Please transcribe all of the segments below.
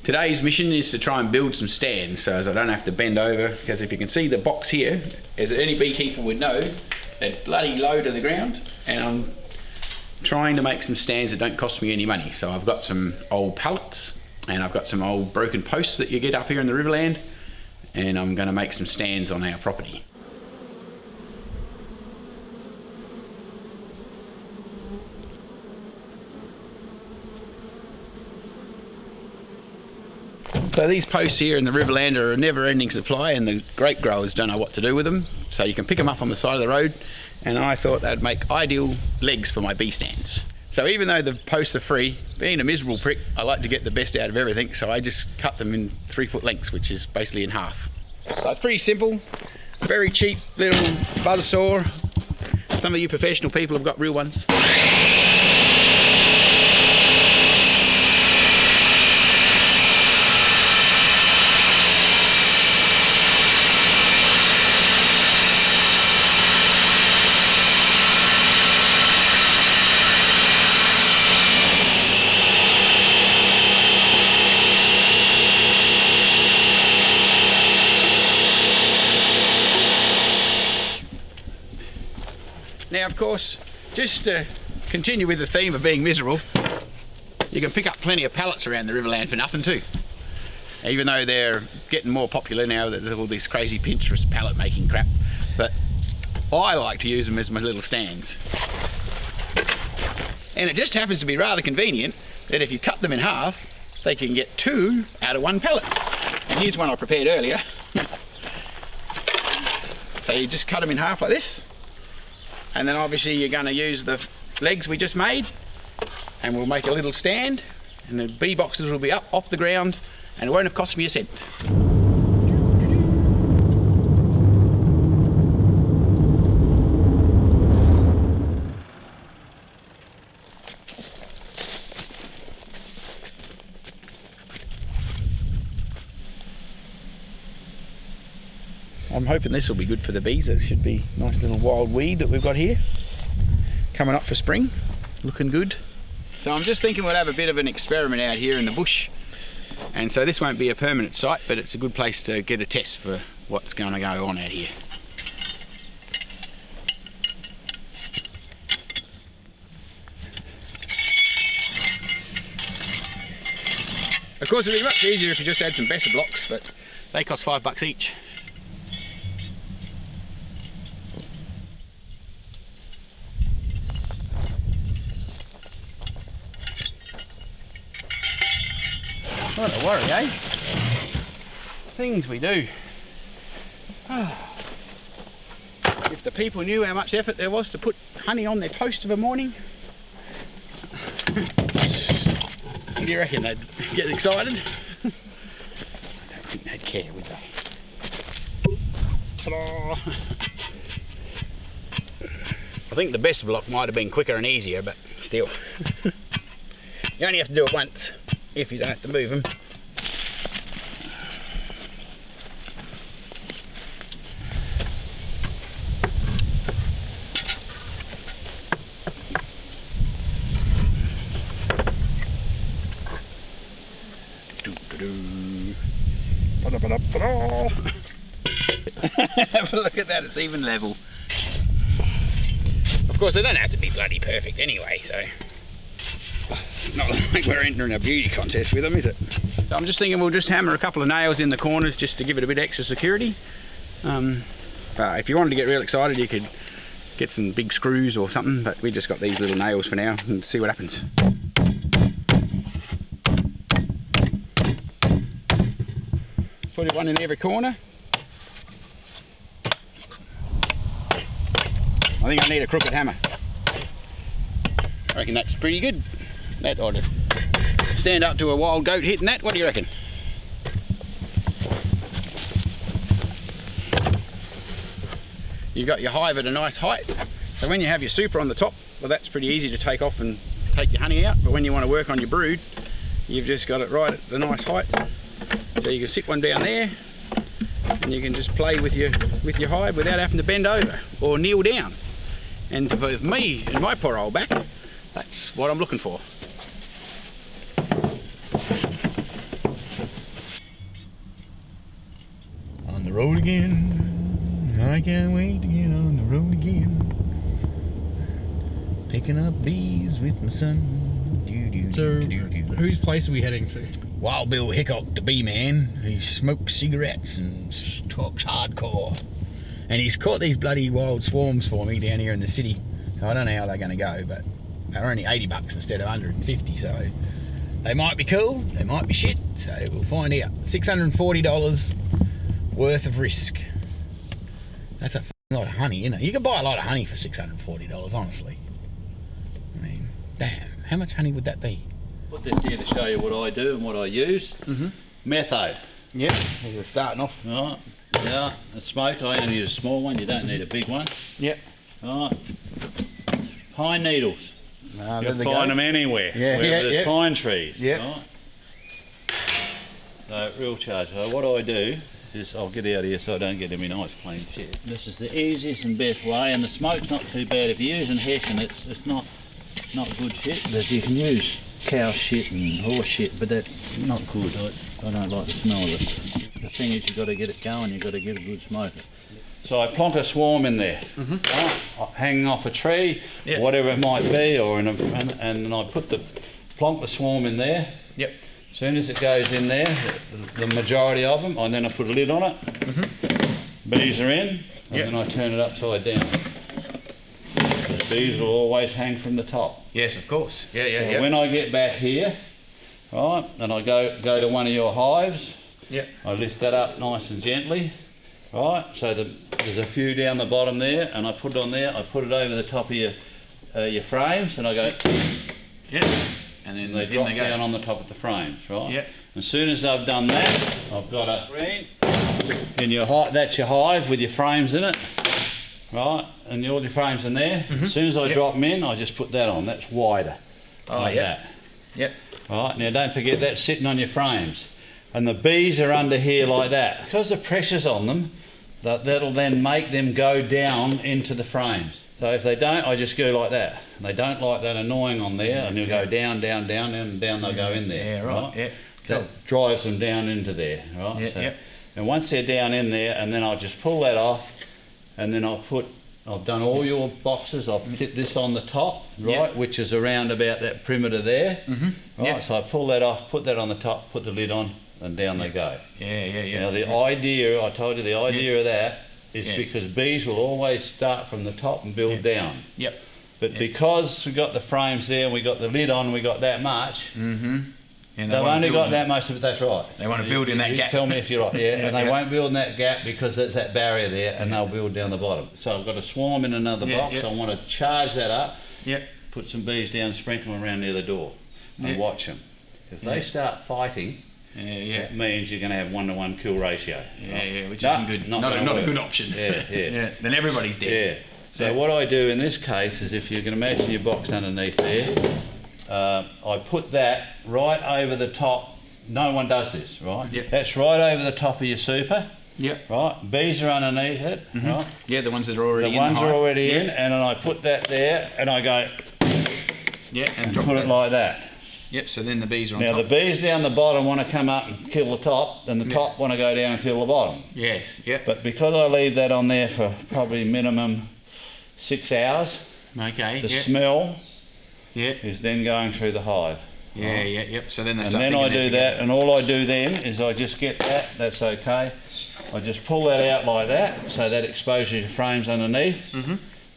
Today's mission is to try and build some stands so as I don't have to bend over, because if you can see the box here, as any beekeeper would know, they're bloody low to the ground, and I'm trying to make some stands that don't cost me any money. So I've got some old pallets and I've got some old broken posts that you get up here in the Riverland, and I'm going to make some stands on our property. So these posts here in the Riverland are a never-ending supply, and the grape growers don't know what to do with them. So you can pick them up on the side of the road, and I thought they'd make ideal legs for my bee stands. So even though the posts are free, being a miserable prick, I like to get the best out of everything, so I just cut them in 3-foot lengths, which is basically in half. So it's pretty simple, very cheap little buzzsaw. Some of you professional people have got real ones. Now, of course, just to continue with the theme of being miserable, you can pick up plenty of pallets around the Riverland for nothing too. Even though they're getting more popular now, that there's all this crazy Pinterest pallet making crap. But I like to use them as my little stands. And it just happens to be rather convenient that if you cut them in half, they can get 2 out of 1 pallet. And here's one I prepared earlier. So you just cut them in half like this. And then obviously you're going to use the legs we just made, and we'll make a little stand, and the bee boxes will be up off the ground, and it won't have cost me a cent. I'm hoping this will be good for the bees. It should be a nice little wild weed that we've got here. Coming up for spring, looking good. So I'm just thinking we'll have a bit of an experiment out here in the bush. And so this won't be a permanent site, but it's a good place to get a test for what's going to go on out here. Of course, it'd be much easier if you just had some Besser blocks, but they cost $5 each. Not a worry, eh? Things we do. If the people knew how much effort there was to put honey on their toast of a morning, do you reckon they'd get excited? I don't think they'd care, would they? Ta-da! I think the best block might have been quicker and easier, but still. You only have to do it once, if you don't have to move them. Have a look at that, it's even level. Of course, they don't have to be bloody perfect anyway, so it's not like we're entering a beauty contest with them, is it? So I'm just thinking we'll just hammer a couple of nails in the corners just to give it a bit extra security. If you wanted to get real excited, you could get some big screws or something, but we just got these little nails for now and see what happens. Put one in every corner. I think I need a crooked hammer. I reckon that's pretty good. That ought to stand up to a wild goat hitting that. What do you reckon? You've got your hive at a nice height, so when you have your super on the top, well, that's pretty easy to take off and take your honey out. But when you want to work on your brood, you've just got it right at the nice height. So you can sit one down there, and you can just play with your hive without having to bend over or kneel down. And with me and my poor old back, that's what I'm looking for. road again. I can't wait to get on the road again. Picking up bees with my son. So, whose place are we heading to? Wild Bill Hickok, the bee man. He smokes cigarettes and talks hardcore. And he's caught these bloody wild swarms for me down here in the city. So I don't know how they're going to go, but they're only $80 instead of 150. So they might be cool, they might be shit. So we'll find out. $640 worth of risk. That's a lot of honey, isn't it? You can buy a lot of honey for $640, honestly. I mean, damn, how much honey would that be? Put this here to show you what I do and what I use. Metho. Yep, these are starting off. Right. Yeah, a smoke, I only use a small one, you don't need a big one. Yep. Right. Pine needles. There You'll they find go. them anywhere, Yeah, wherever there's pine trees. Yep. Right. So, real charge. So what I do is, I'll get out of here so I don't get any nice clean shit. This is the easiest and best way, and the smoke's not too bad. If you're using hessian, it's not good shit. But you can use cow shit and horse shit, but that's not good. I don't like the smell of it. The thing is, you've got to get it going, you've got to get a good smoker. So I plonk a swarm in there, right, hanging off a tree, whatever it might be, or and I plonk the swarm in there. Yep. As soon as it goes in there, the majority of them, and then I put a lid on it. Bees are in, and then I turn it upside down. The bees will always hang from the top. Yes, of course. Yeah. So when I get back here, right, and I go to one of your hives, I lift that up nice and gently, right, so there's a few down the bottom there, and I put it on there, I put it over the top of your frames, and I go, and then they drop down on the top of the frames, right? As soon as I've done that, I've got a green in your hive, that's your hive with your frames in it, right, and all your frames in there. As soon as I drop them in, I just put that on, that's wider, like that. Right, now don't forget that's sitting on your frames. And the bees are under here like that. Because the pressure's on them, that'll then make them go down into the frames. So if they don't, I just go like that. They don't like that annoying on there, and you'll go down, and down they'll go in there. Yeah, right. Yeah. That drives them down into there, right? And once they're down in there, and then I'll just pull that off, and then I've done all your boxes, I'll fit this on the top, right, which is around about that perimeter there. Right, so I pull that off, put that on the top, put the lid on, and down they go. Now the idea, I told you the idea of that is because bees will always start from the top and build down. But because we got the frames there and we got the lid on, we got that much, and they've only got that much of it, that's right. They want to build in that gap. Tell me if you're right, and they won't build in that gap because there's that barrier there, and they'll build down the bottom. So I've got a swarm in another box, I want to charge that up, put some bees down, sprinkle them around near the door, and watch them. If they start fighting, it means you're going to have 1-to-1 kill ratio. Which isn't good. Not a good option. Then everybody's dead. So what I do in this case is, if you can imagine your box underneath there, I put that right over the top. No one does this, right? That's right over the top of your super. Right. Bees are underneath it. Right. The ones that are already in. The ones are already in, and then I put that there, and I go. And put it like that. So then the bees are on top. Now the bees down the bottom want to come up and kill the top, and the top want to go down and kill the bottom. But because I leave that on there for probably minimum 6 hours, the smell is then going through the hive. So then and then I do that, and all I do then is I just get that's okay. I just pull that out like that, so that exposes your frames underneath.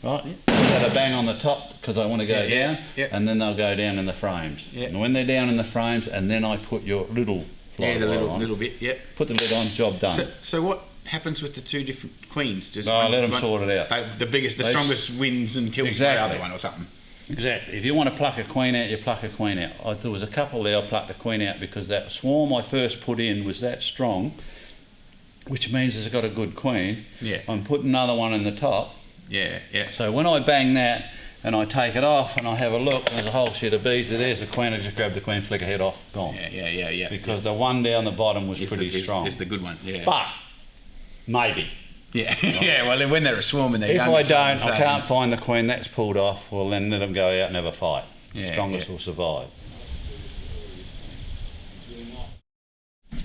Right, had a bang on the top because I want to go down, and then they'll go down in the frames. And when they're down in the frames, and then I put your little fly the on, little bit. Put the lid on, job done. So what happens with the two different queens? Just let them sort it out. The strongest wins and kills the other one or something. Exactly. If you want to pluck a queen out, you pluck a queen out. There was a couple there I plucked a queen out because that swarm I first put in was that strong, which means it's got a good queen. I'm putting another one in the top. So when I bang that and I take it off and I have a look, there's a whole shit of bees. There's a queen. I just grab the queen, flick her head off, gone. Because the one down the bottom was pretty strong. It's the good one. But maybe. Well, when they're a swarm and they're young, if I can't find the queen that's pulled off, well then let them go out and have a fight. The strongest will survive.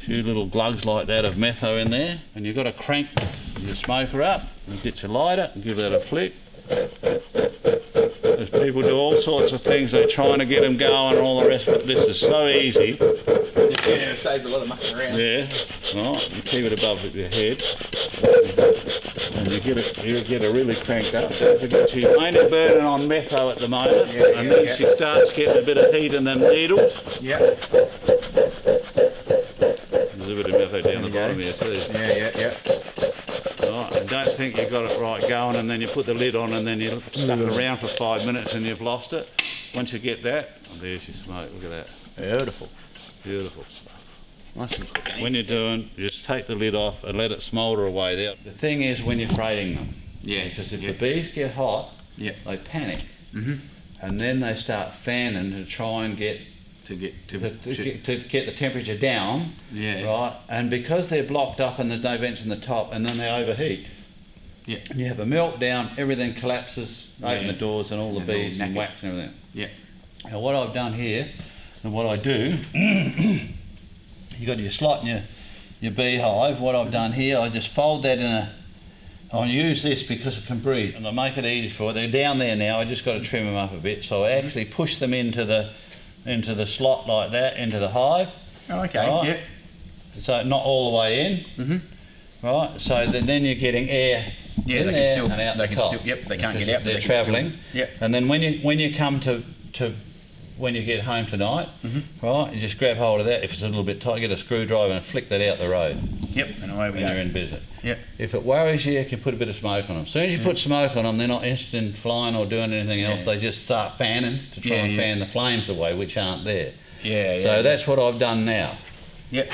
few little glugs like that of metho in there, and you've got to crank your smoker up and get your lighter and give that a flick. As people do all sorts of things, they're trying to get them going and all the rest of it. This is so easy. Yeah, it saves a lot of mucking around. Yeah, right, you keep it above your head and you get it really cranked up. Don't forget she's mainly burning on metho at the moment, and then she starts getting a bit of heat in them needles. Yeah. There's a bit of metho down the bottom here too. Yeah. Right, and don't think you've got it right going and then you put the lid on and then you're stuck around for 5 minutes and you've lost it. Once you get that, oh, there's your smoke, look at that. Beautiful. Beautiful stuff. When you're doing, just take the lid off and let it smoulder away there. The thing is when you're freighting them, because if the bees get hot, they panic, and then they start fanning to try and get the temperature down, right? And because they're blocked up and there's no vents in the top, and then they overheat. Yeah. And you have a meltdown, everything collapses, open the doors, and all the bees and wax and everything. Yeah. Now what I've done here, and what I do, you got your slot in your beehive. What I've done here, I just fold that in a. I use this because it can breathe, and I make it easy for it. They're down there now. I just got to trim them up a bit. So I actually push them into the slot like that, into the hive. Oh, okay. Right? Yeah. So not all the way in. Right. So then you're getting air. Yeah, in they there can still. and out They the can top, still. Yep. They can't get out. They're travelling. Yep. And then when you come to when you get home tonight, right, you just grab hold of that. If it's a little bit tight, get a screwdriver and flick that out the road. Yep, and away we go. When you're in visit. Yep. If it worries you can put a bit of smoke on them. As soon as you put smoke on them, they're not interested in flying or doing anything else. They just start fanning to try and fan the flames away, which aren't there. So that's what I've done now. Yep.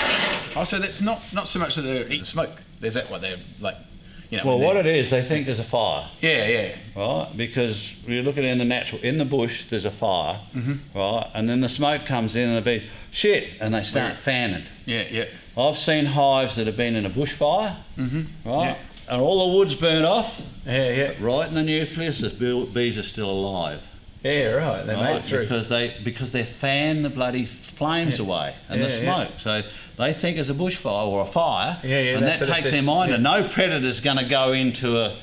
Oh, so that's not so much that they're eating smoke. There's that what they're like. You know, well, what it is, they think there's a fire. Yeah. Right, because you look at it in the bush, there's a fire, right, and then the smoke comes in and the bees, shit, and they start fanning. Yeah. I've seen hives that have been in a bushfire, right, and all the wood's burnt off. But right in the nucleus, the bees are still alive. Yeah, right. They made it through because they fan the bloody flames away and the smoke. So they think it's a bushfire or a fire, and that takes their mind. And no predator's going to go into a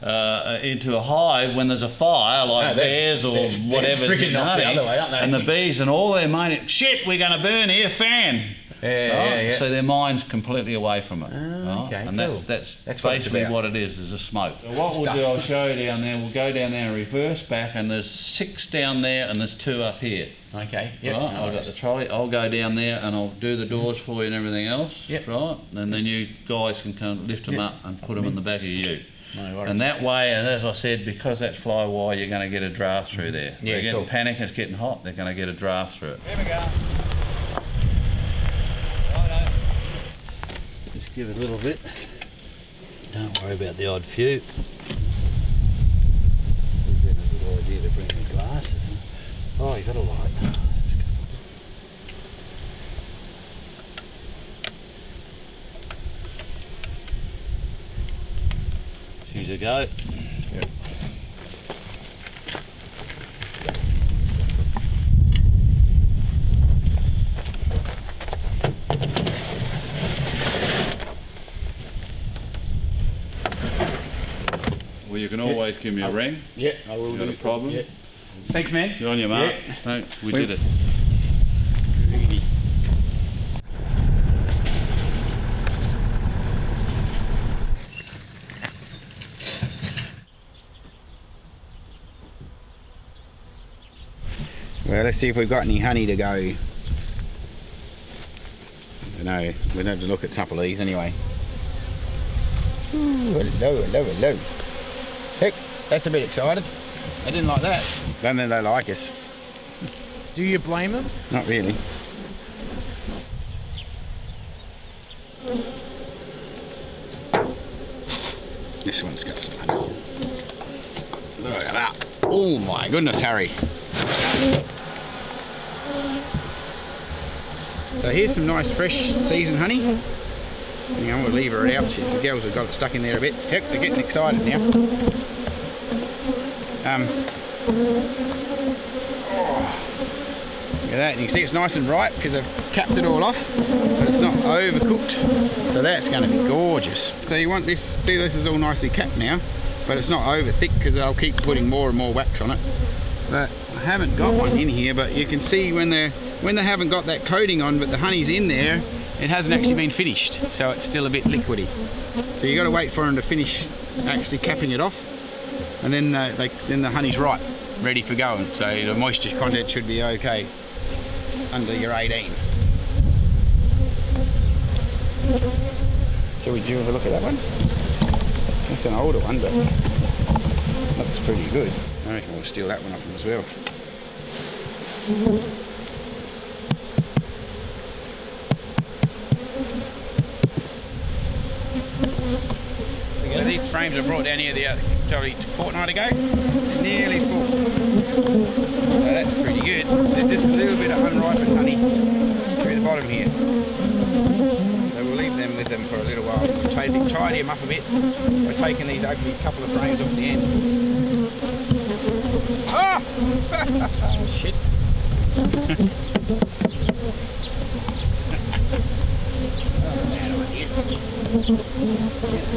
hive when there's a fire, like bears or whatever. Freaking off the other way, aren't they? And the bees and all their mind, shit, we're going to burn here, fan. So their mind's completely away from it. Okay, and that's basically what it is a smoke. So what we'll do, I'll show you down there. We'll go down there and reverse back, and there's 6 down there and there's 2 up here. Okay. Right, I've got the trolley. I'll go down there and I'll do the doors for you and everything else. Right, and then you guys can come lift them up and put them in the back of your ute. No worries. And that way, and as I said, because that's fly wire, you're going to get a draft through there. They're getting panic, it's getting hot, they're going to get a draft through it. Here we go. Just give it a little bit. Don't worry about the odd few. It's a good idea to bring the glasses. Oh, you got a light. She's a go. Yep. Well, you can always give me a ring. Yeah, I will. You got a problem? Yeah. Thanks, man. Good on you, Mark. Yeah. Thanks. We did it. Well, let's see if we've got any honey to go. I don't know. We'll have to look at a couple of these anyway. Ooh, hello. Heck, that's a bit excited. They didn't like that. Don't think they like us. Do you blame them? Not really. This one's got some honey. Look at that. Oh my goodness, Harry. So here's some nice fresh seasoned honey. Hang on, we'll leave her out. The girls have got it stuck in there a bit. Heck, they're getting excited now. Look at that, and you can see it's nice and ripe because I've capped it all off, but it's not overcooked. So that's going to be gorgeous. So you want this, see this is all nicely capped now, but it's not over thick because I'll keep putting more and more wax on it. But I haven't got one in here, but you can see when they haven't got that coating on, but the honey's in there, it hasn't actually been finished, so it's still a bit liquidy. So you got to wait for them to finish actually capping it off, and then the honey's ripe, ready for going. So the moisture content should be okay under your 18. Shall we have a look at that one? That's an older one, but looks pretty good. I reckon we'll steal that one off him as well. So these frames were brought down here probably a fortnight ago. They're nearly full. So that's pretty good. There's just a little bit of unripened honey through the bottom here. So we'll leave them with them for a little while. We'll tidy them up a bit by taking these ugly couple of frames off the end. Ah! Oh, shit. Oh, man, over here.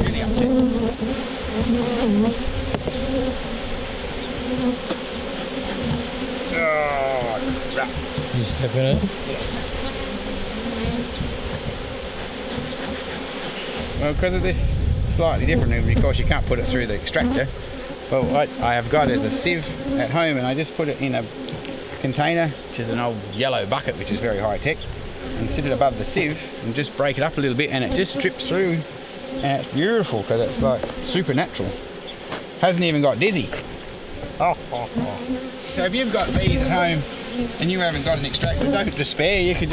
Really upset. Oh, crap. You step in it? Well, because of this slightly different, because you can't put it through the extractor, but what I have got is a sieve at home, and I just put it in a container, which is an old yellow bucket, which is very high tech, and sit it above the sieve and just break it up a little bit, and it just drips through, and it's beautiful because it's like supernatural. Hasn't even got dizzy. Oh. So if you've got bees at home and you haven't got an extractor, don't despair. You can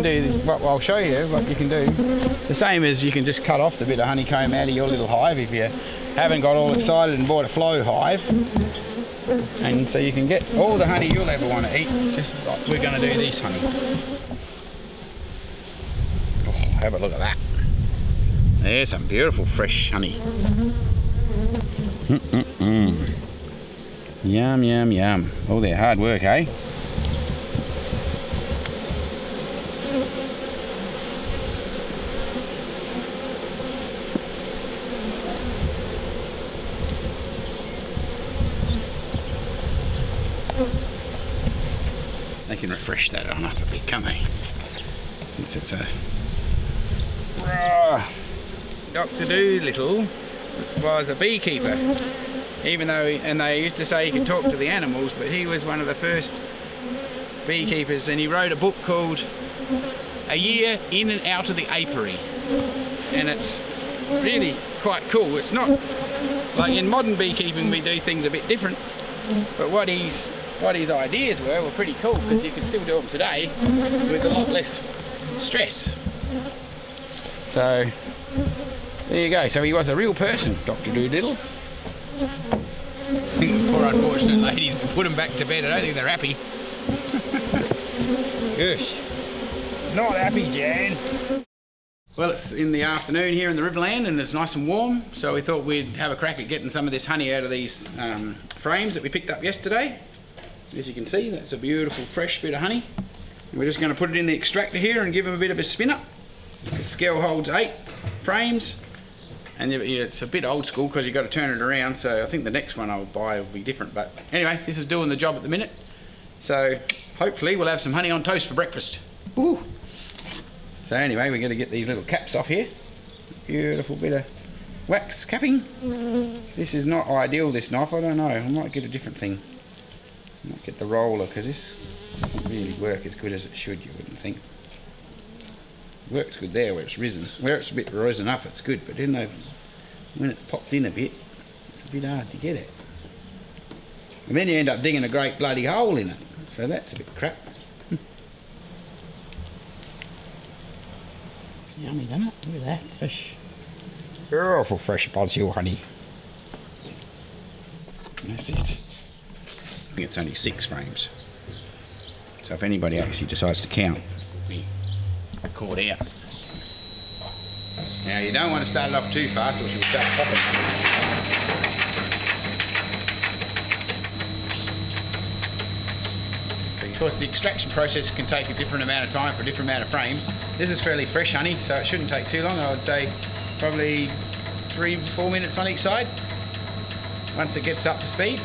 do what I'll show you what you can do. The same as you can just cut off the bit of honeycomb out of your little hive if you haven't got all excited and bought a flow hive, and so you can get all the honey you'll ever want to eat, just like we're going to do this honey. Oh, have a look at that. There's some beautiful fresh honey. Yum, yum, yum. All their hard work, eh? They can refresh that on up a bit, can't they? It's a... Dr. Dolittle was a beekeeper, even though, and they used to say he could talk to the animals, but he was one of the first beekeepers, and he wrote a book called A Year In and Out of the Apiary, and it's really quite cool. It's not like in modern beekeeping we do things a bit different, but what his ideas were pretty cool, because you can still do them today with a lot less stress. So there you go. So he was a real person, Dr. Doolittle. Poor unfortunate ladies, we put them back to bed. I don't think they're happy. Gosh. Not happy, Jan. Well, it's in the afternoon here in the Riverland and it's nice and warm, so we thought we'd have a crack at getting some of this honey out of these frames that we picked up yesterday. As you can see, that's a beautiful fresh bit of honey. And we're just going to put it in the extractor here and give them a bit of a spin up. The scale holds 8 frames, and it's a bit old school because you've got to turn it around, so I think the next one I'll buy will be different. But anyway, this is doing the job at the minute, so hopefully we'll have some honey on toast for breakfast. Ooh. So anyway, we're going to get these little caps off here. Beautiful bit of wax capping. This is not ideal, this knife. I don't know, I might get a different thing. I might get the roller, because this doesn't really work as good as it should, you wouldn't think. It works good there where it's risen. Where it's a bit risen up, it's good, but then when it's popped in a bit, it's a bit hard to get it. And then you end up digging a great bloody hole in it, so that's a bit crap. It's yummy, doesn't it? Look at that, fresh. Beautiful fresh Boshill honey. That's it. I think it's only 6 frames. So if anybody actually decides to count, we caught out. Now you don't want to start it off too fast or she'll start popping. course, the extraction process can take a different amount of time for a different amount of frames. This is fairly fresh honey, so it shouldn't take too long. I would say probably 3-4 minutes on each side once it gets up to speed.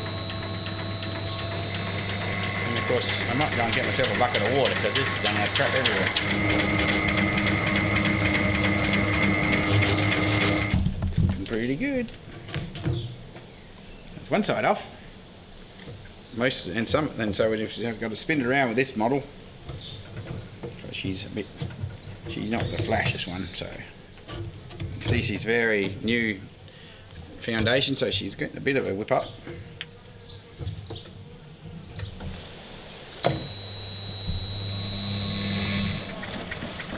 And of course, I'm not going to get myself a bucket of water because this is going to have crap everywhere. Looking pretty good. That's one side off. So we've got to spin it around with this model. She's not the flashiest one, so you can see she's very new foundation, so she's getting a bit of a whip up.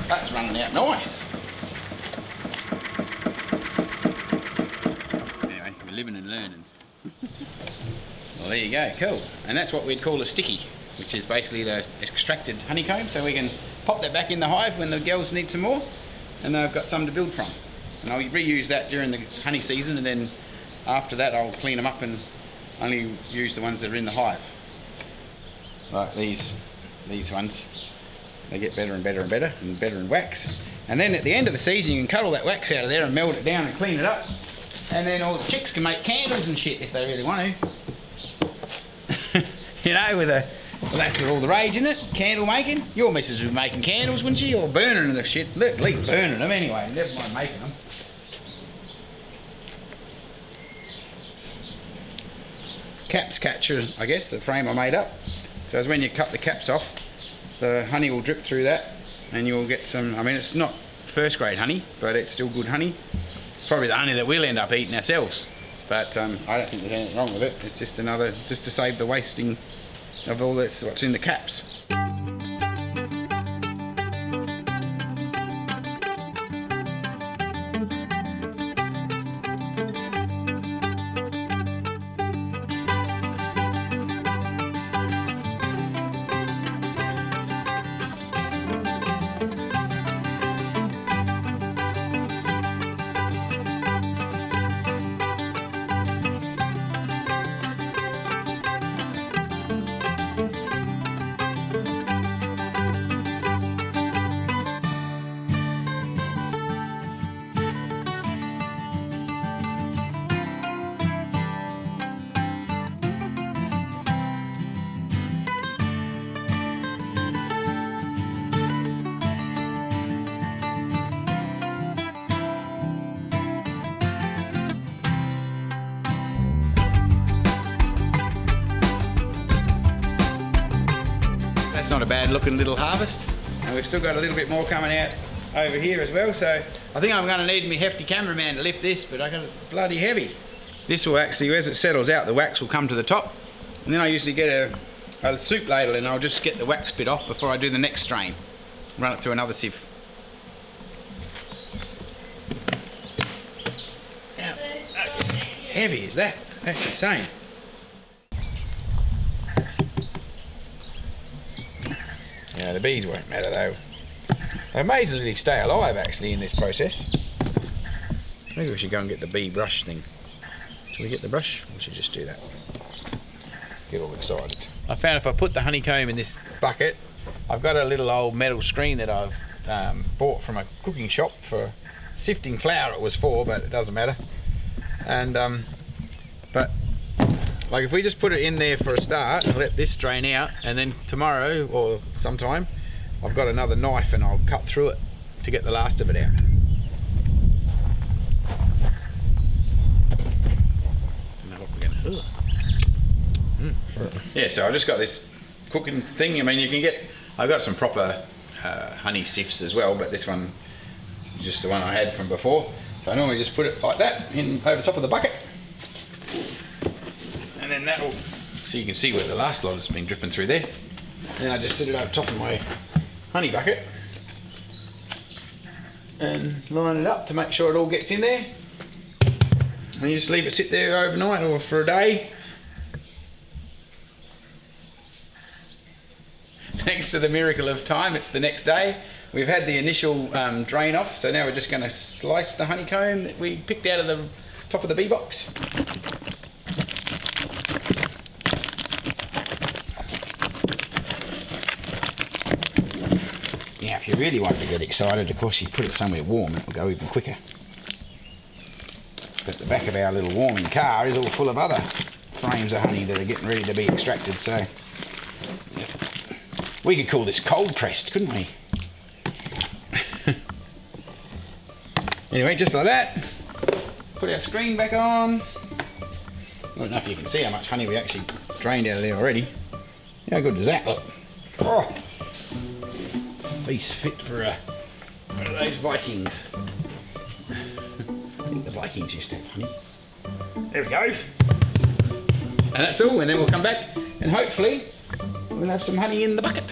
That's running out nice. Anyway, we're living and learning. Well, there you go, cool. And that's what we'd call a sticky, which is basically the extracted honeycomb, so we can pop that back in the hive when the girls need some more, and they've got some to build from. And I'll reuse that during the honey season, and then after that I'll clean them up and only use the ones that are in the hive. Like these ones, they get better and better and better, and better in wax. And then at the end of the season you can cut all that wax out of there and melt it down and clean it up, and then all the chicks can make candles and shit if they really want to. You know, that's all the rage, isn't it? Candle making. Your missus would be making candles, wouldn't she? Or burning the shit. At least burning them anyway. Never mind making them. Caps catcher, I guess, the frame I made up. So as when you cut the caps off, the honey will drip through that, and you'll get some. I mean, it's not first grade honey, but it's still good honey. Probably the honey that we'll end up eating ourselves. But I don't think there's anything wrong with it. It's just just to save the wasting of all this, what's in the caps. Not a bad looking little harvest, and we've still got a little bit more coming out over here as well, so I think I'm going to need my hefty cameraman to lift this, but I got it bloody heavy. This will actually, as it settles out, the wax will come to the top, and then I usually get a soup ladle and I'll just get the wax bit off before I do the next strain, run it through another sieve. How heavy is that? That's insane. Yeah, the bees won't matter though. They amazingly stay alive actually in this process. Maybe we should go and get the bee brush thing. Should we get the brush? We should just do that. Get all excited. I found if I put the honeycomb in this bucket, I've got a little old metal screen that I've bought from a cooking shop for sifting flour it was for, but it doesn't matter. And but like if we just put it in there for a start and let this drain out, and then tomorrow or sometime I've got another knife and I'll cut through it to get the last of it out. Now what we're going to do. Yeah, so I just got this cooking thing. I mean, you can get, I've got some proper honey sifts as well, but this one is just the one I had from before. So I normally just put it like that in over top of the bucket. And then that will, so you can see where the last lot has been dripping through there. Then I just sit it over top of my honey bucket and line it up to make sure it all gets in there. And you just leave it sit there overnight or for a day. Thanks to the miracle of time, it's the next day. We've had the initial drain off, so now we're just going to slice the honeycomb that we picked out of the top of the bee box. really wanted to get excited, of course, you put it somewhere warm, it'll go even quicker. But the back of our little warming car is all full of other frames of honey that are getting ready to be extracted, so we could call this cold pressed, couldn't we? Anyway, just like that, put our screen back on. I don't know if you can see how much honey we actually drained out of there already. How good does that look? Oh, feast fit for one of those Vikings. I think the Vikings used to have honey. There we go. And that's all, and then we'll come back and hopefully we'll have some honey in the bucket.